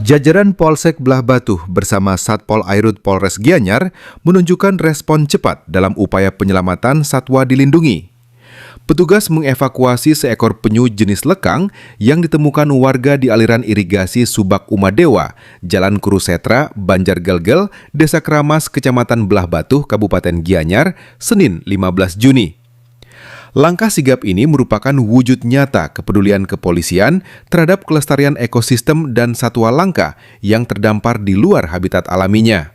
Jajaran Polsek Belah Batu bersama Satpol Airut Polres Gianyar menunjukkan respon cepat dalam upaya penyelamatan satwa dilindungi. Petugas mengevakuasi seekor penyu jenis lekang yang ditemukan warga di aliran irigasi Subak Umadewa, Jalan Kurusetra, Banjargelgel, Desa Keramas, Kecamatan Belah Batu, Kabupaten Gianyar, Senin 15 Juni. Langkah sigap ini merupakan wujud nyata kepedulian kepolisian terhadap kelestarian ekosistem dan satwa langka yang terdampar di luar habitat alaminya.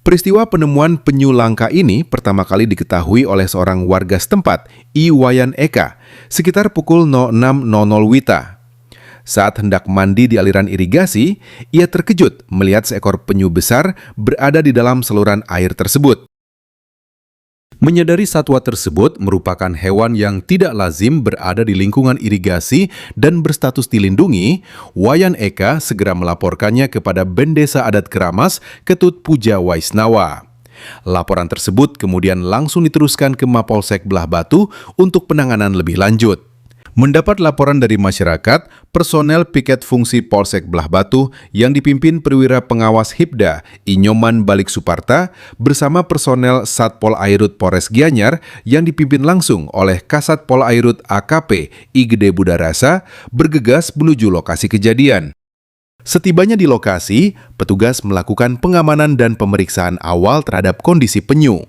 Peristiwa penemuan penyu langka ini pertama kali diketahui oleh seorang warga setempat, Iwayan Eka, sekitar pukul 06.00 WITA. Saat hendak mandi di aliran irigasi, ia terkejut melihat seekor penyu besar berada di dalam saluran air tersebut. Menyadari satwa tersebut merupakan hewan yang tidak lazim berada di lingkungan irigasi dan berstatus dilindungi, Wayan Eka segera melaporkannya kepada Bendesa Adat Keramas, Ketut Puja Waisnawa. Laporan tersebut kemudian langsung diteruskan ke Mapolsek Belah Batu untuk penanganan lebih lanjut. Mendapat laporan dari masyarakat, personel piket fungsi Polsek Belah Batu yang dipimpin Perwira Pengawas Hibda, Inyoman Balik Suparta, bersama personel Satpol Airut Polres Gianyar yang dipimpin langsung oleh Kasat Pol Airut AKP I Gede Budarasa, bergegas menuju lokasi kejadian. Setibanya di lokasi, petugas melakukan pengamanan dan pemeriksaan awal terhadap kondisi penyu.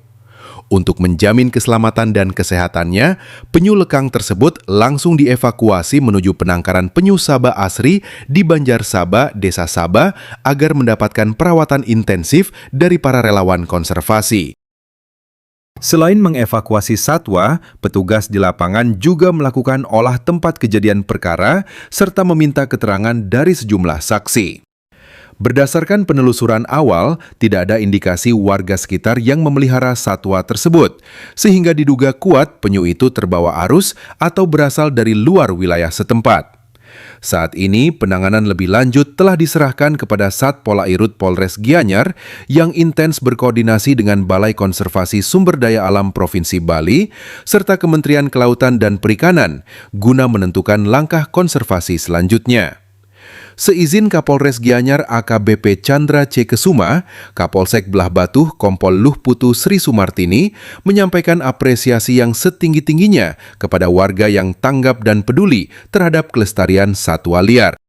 Untuk menjamin keselamatan dan kesehatannya, penyu lekang tersebut langsung dievakuasi menuju penangkaran penyu Saba Asri di Banjar Saba, Desa Saba, agar mendapatkan perawatan intensif dari para relawan konservasi. Selain mengevakuasi satwa, petugas di lapangan juga melakukan olah tempat kejadian perkara serta meminta keterangan dari sejumlah saksi. Berdasarkan penelusuran awal, tidak ada indikasi warga sekitar yang memelihara satwa tersebut, sehingga diduga kuat penyu itu terbawa arus atau berasal dari luar wilayah setempat. Saat ini, penanganan lebih lanjut telah diserahkan kepada Satpol Airut Polres Gianyar yang intens berkoordinasi dengan Balai Konservasi Sumber Daya Alam Provinsi Bali serta Kementerian Kelautan dan Perikanan guna menentukan langkah konservasi selanjutnya. Seizin Kapolres Gianyar AKBP Chandra C. Kesuma, Kapolsek Belah Batu Kompol Luh Putu Sri Sumartini menyampaikan apresiasi yang setinggi-tingginya kepada warga yang tanggap dan peduli terhadap kelestarian satwa liar.